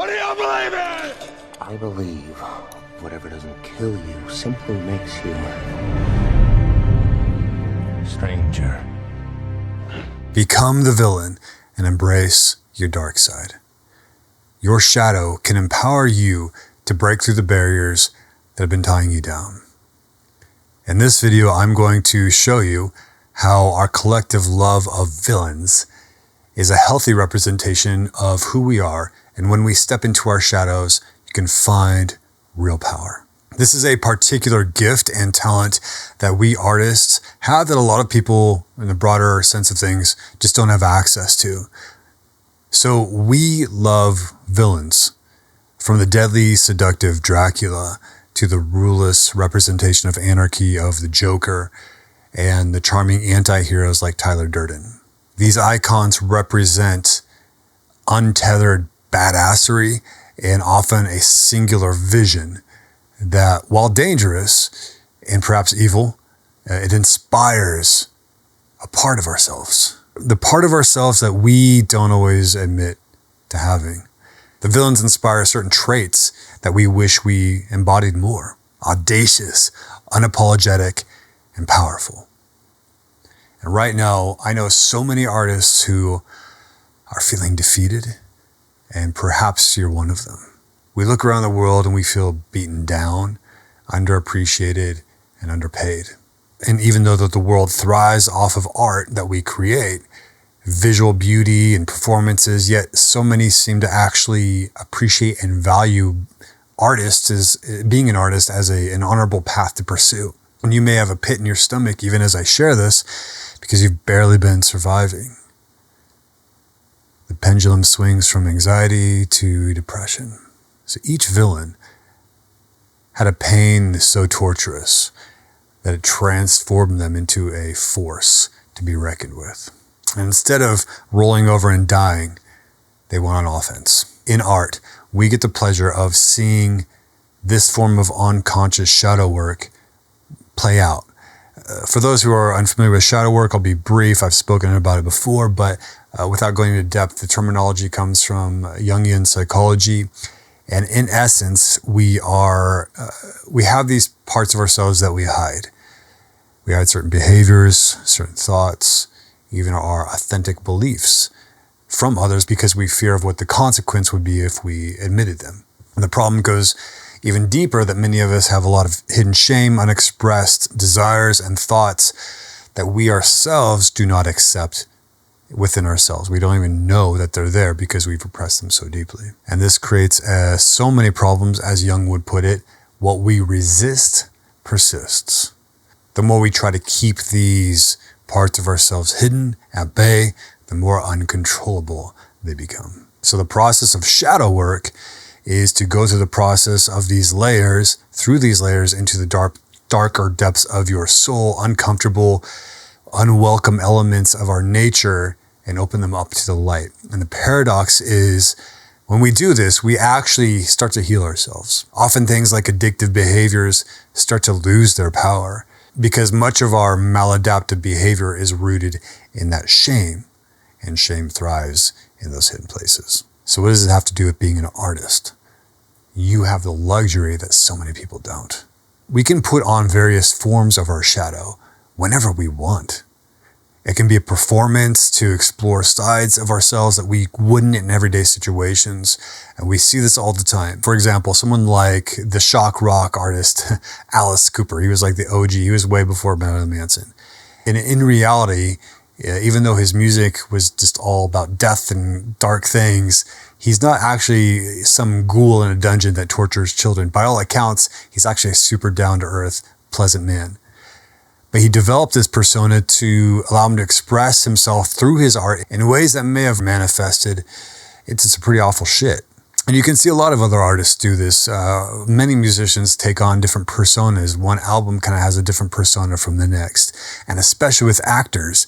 What do you believe in? I believe whatever doesn't kill you simply makes you stranger. Become the villain and embrace your dark side. Your shadow can empower you to break through the barriers that have been tying you down. In this video, I'm going to show you how our collective love of villains is a healthy representation of who we are, and when we step into our shadows, you can find real power. This is a particular gift and talent that we artists have that a lot of people in the broader sense of things just don't have access to. So we love villains, from the deadly, seductive Dracula to the ruleless representation of anarchy of the Joker and the charming anti-heroes like Tyler Durden. These icons represent untethered badassery and often a singular vision that, while dangerous and perhaps evil, it inspires a part of ourselves. The part of ourselves that we don't always admit to having. The villains inspire certain traits that we wish we embodied more. Audacious, unapologetic, and powerful. And right now, I know so many artists who are feeling defeated, and perhaps you're one of them. We look around the world and we feel beaten down, underappreciated, and underpaid. And even though the world thrives off of art that we create, visual beauty and performances, yet so many seem to actually appreciate and value artists as being an artist as an honorable path to pursue. And you may have a pit in your stomach even as I share this because you've barely been surviving. The pendulum swings from anxiety to depression. So each villain had a pain so torturous that it transformed them into a force to be reckoned with. And instead of rolling over and dying, they went on offense. In art, we get the pleasure of seeing this form of unconscious shadow work play out. For those who are unfamiliar with shadow work, I'll be brief. I've spoken about it before, but without going into depth, the terminology comes from Jungian psychology. And in essence, we have these parts of ourselves that we hide. We hide certain behaviors, certain thoughts, even our authentic beliefs from others because we fear of what the consequence would be if we admitted them. And the problem goes even deeper, that many of us have a lot of hidden shame, unexpressed desires and thoughts that we ourselves do not accept within ourselves. We don't even know that they're there because we've repressed them so deeply. And this creates so many problems, as Jung would put it. What we resist persists. The more we try to keep these parts of ourselves hidden, at bay, the more uncontrollable they become. So the process of shadow work is to go through the process of these layers, through these layers into the darker depths of your soul, uncomfortable, unwelcome elements of our nature, and open them up to the light. And the paradox is, when we do this, we actually start to heal ourselves. Often things like addictive behaviors start to lose their power, because much of our maladaptive behavior is rooted in that shame, and shame thrives in those hidden places. So what does it have to do with being an artist? You have the luxury that so many people don't. We can put on various forms of our shadow whenever we want. It can be a performance to explore sides of ourselves that we wouldn't in everyday situations. And we see this all the time. For example, someone like the shock rock artist, Alice Cooper. He was like the OG. He was way before Marilyn Manson. And in reality, even though his music was just all about death and dark things, he's not actually some ghoul in a dungeon that tortures children. By all accounts, he's actually a super down-to-earth, pleasant man. But he developed this persona to allow him to express himself through his art in ways that may have manifested into some pretty awful shit. And you can see a lot of other artists do this. Many musicians take on different personas. One album kind of has a different persona from the next. And especially with actors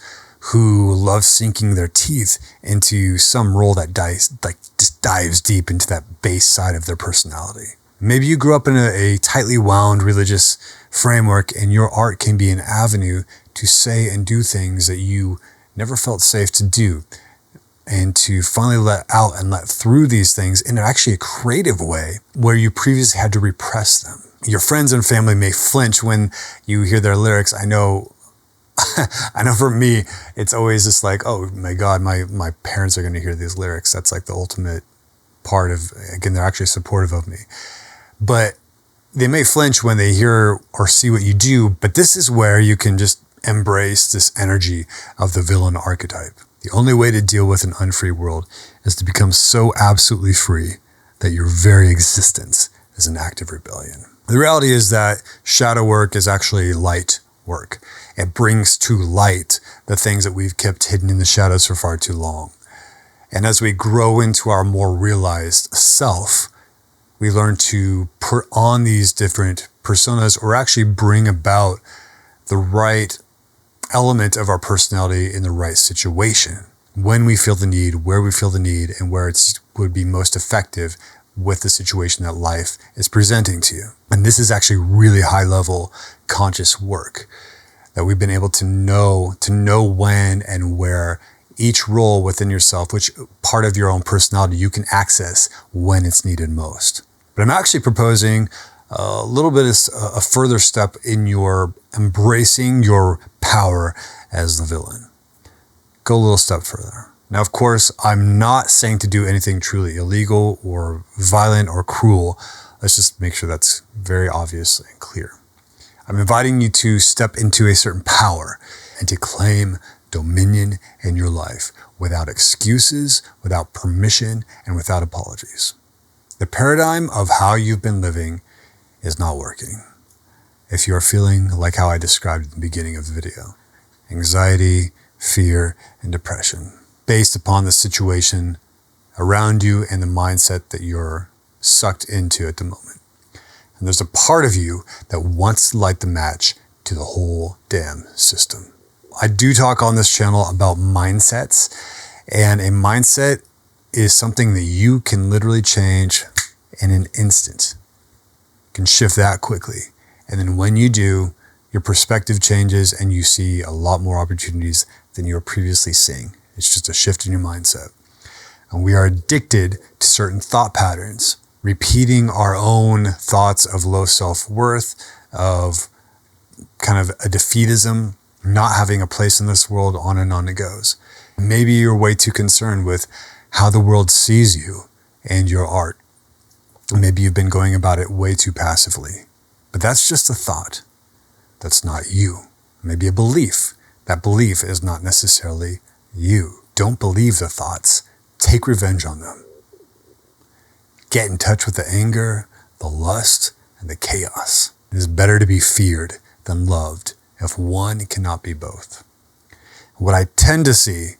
who love sinking their teeth into some role that just dives deep into that base side of their personality. Maybe you grew up in a tightly wound religious framework, and your art can be an avenue to say and do things that you never felt safe to do. and to finally let out and let through these things in actually a creative way where you previously had to repress them. Your friends and family may flinch when you hear their lyrics. I know for me, it's always just like, oh my God, my parents are going to hear these lyrics. That's like the ultimate part of, again, they're actually supportive of me. But they may flinch when they hear or see what you do, but this is where you can just embrace this energy of the villain archetype. The only way to deal with an unfree world is to become so absolutely free that your very existence is an act of rebellion. The reality is that shadow work is actually light work. It brings to light the things that we've kept hidden in the shadows for far too long. And as we grow into our more realized self, we learn to put on these different personas or actually bring about the right element of our personality in the right situation, when we feel the need, where we feel the need, and where it would be most effective with the situation that life is presenting to you. And this is actually really high level conscious work that we've been able to know when and where each role within yourself, which part of your own personality you can access when it's needed most. But I'm actually proposing a little bit of a further step in your embracing your power as the villain. Go a little step further. Now, of course, I'm not saying to do anything truly illegal or violent or cruel. Let's just make sure that's very obvious and clear. I'm inviting you to step into a certain power and to claim dominion in your life without excuses, without permission, and without apologies. The paradigm of how you've been living is not working. If you are feeling like how I described at the beginning of the video, anxiety, fear, and depression, based upon the situation around you and the mindset that you're sucked into at the moment. And there's a part of you that wants to light the match to the whole damn system. I do talk on this channel about mindsets, and a mindset is something that you can literally change in an instant. You can shift that quickly. And then when you do, your perspective changes and you see a lot more opportunities than you were previously seeing. It's just a shift in your mindset. And we are addicted to certain thought patterns, repeating our own thoughts of low self-worth, of kind of a defeatism, not having a place in this world, on and on it goes. Maybe you're way too concerned with how the world sees you and your art. Maybe you've been going about it way too passively. But that's just a thought. That's not you. Maybe a belief. That belief is not necessarily you. Don't believe the thoughts. Take revenge on them. Get in touch with the anger, the lust, and the chaos. It is better to be feared than loved if one cannot be both. What I tend to see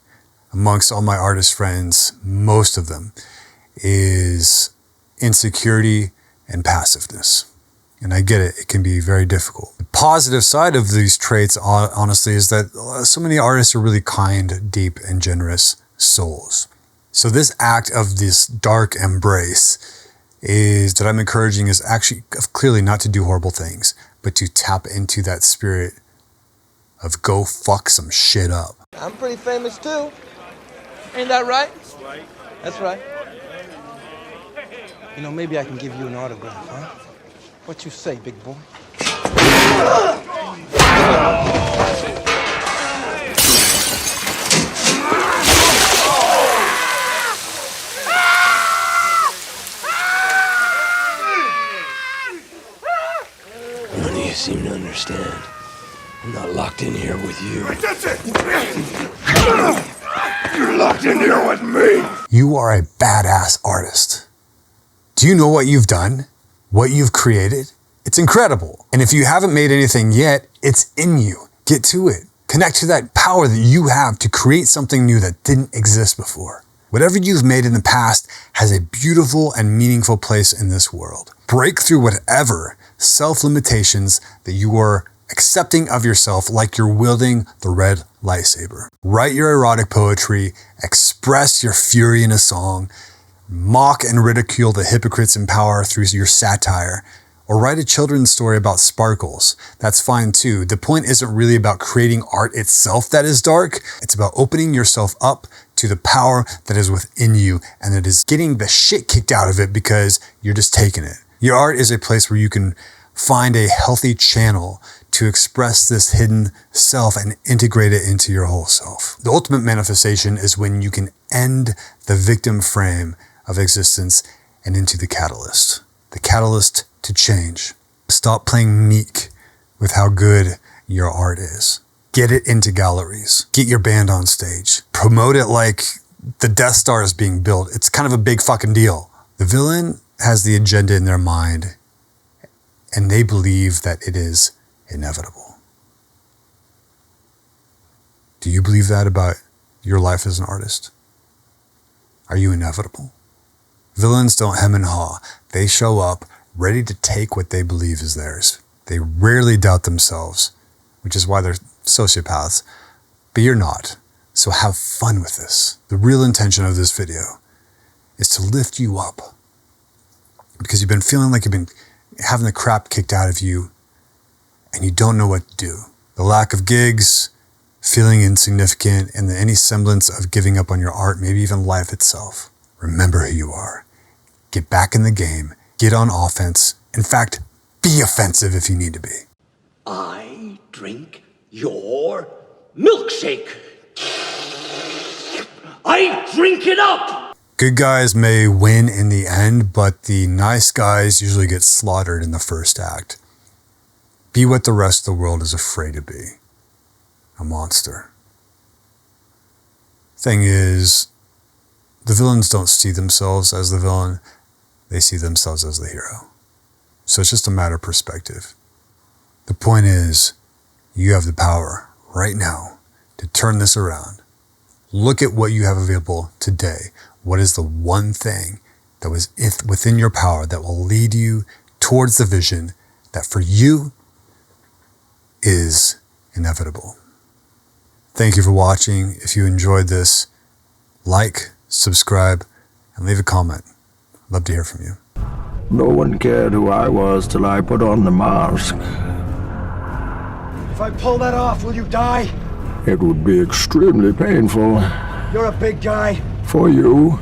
amongst all my artist friends, most of them, is insecurity and passiveness. And I get it, it can be very difficult. The positive side of these traits, honestly, is that so many artists are really kind, deep, and generous souls. So this act of this dark embrace that I'm encouraging is actually clearly not to do horrible things, but to tap into that spirit of go fuck some shit up. I'm pretty famous too. Ain't that right? That's right. That's right. You know, maybe I can give you an autograph, huh? What you say, big boy? None of you seem to understand. I'm not locked in here with you. That's it! You're locked in here with me! You are a badass artist. Do you know what you've done? What you've created? It's incredible. And if you haven't made anything yet, it's in you. Get to it. Connect to that power that you have to create something new that didn't exist before. Whatever you've made in the past has a beautiful and meaningful place in this world. Break through whatever self-limitations that you are accepting of yourself, like you're wielding the red lightsaber. Write your erotic poetry, express your fury in a song, mock and ridicule the hypocrites in power through your satire, Or write a children's story about sparkles. That's fine too. The point isn't really about creating art itself that is dark. It's about opening yourself up to the power that is within you and that is getting the shit kicked out of it because you're just taking it. Your art is a place where you can find a healthy channel to express this hidden self and integrate it into your whole self. The ultimate manifestation is when you can end the victim frame of existence and into the catalyst. The catalyst to change. Stop playing meek with how good your art is. Get it into galleries. Get your band on stage. Promote it like the Death Star is being built. It's kind of a big fucking deal. The villain has the agenda in their mind, and they believe that it is inevitable. Do you believe that about your life as an artist? Are you inevitable? Villains don't hem and haw. They show up ready to take what they believe is theirs. They rarely doubt themselves, which is why they're sociopaths. But you're not. So have fun with this. The real intention of this video is to lift you up because you've been feeling like you've been having the crap kicked out of you and you don't know what to do. The lack of gigs, feeling insignificant, and any semblance of giving up on your art, maybe even life itself. Remember who you are. Get back in the game. Get on offense. In fact, be offensive if you need to be. I drink your milkshake. I drink it up! Good guys may win in the end, but the nice guys usually get slaughtered in the first act. Be what the rest of the world is afraid to be. A monster. Thing is, the villains don't see themselves as the villain. They see themselves as the hero. So it's just a matter of perspective. The point is, you have the power right now to turn this around. Look at what you have available today. What is the one thing that was within your power that will lead you towards the vision that for you is inevitable? Thank you for watching. If you enjoyed this, like, subscribe, and leave a comment. Love to hear from you. No one cared who I was till I put on the mask. If I pull that off, will you die? It would be extremely painful You're a big guy. for you.